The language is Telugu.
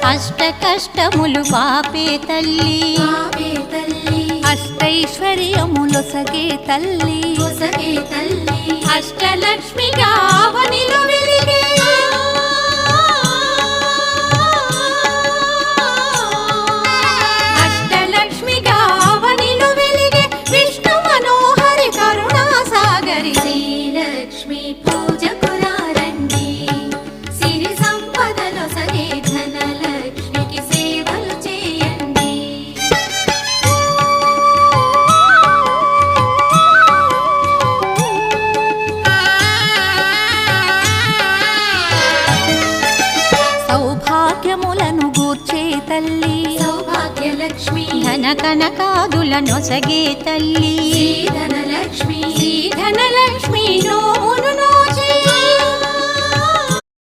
అష్ట కష్టములు పాపే తల్లి అష్టైశ్వర్యములొసగే తల్లి అష్టలక్ష్మిగా అవనిలో వెలిగే అష్టలక్ష్మిగా అవనిలో వెలిగే విష్ణు మనోహరి కరుణా సాగరి శ్రీలక్ష్మి పూజకు రండి సిరి సంపదలో సగే ధనలక్ష్మికి సేవలు చేయండి సౌభాగ్యములను గూర్చే తల్లి సౌభాగ్యలక్ష్మి ధన కనకాదులనొసగే తల్లి ధనలక్ష్మి ధనలక్ష్మి నో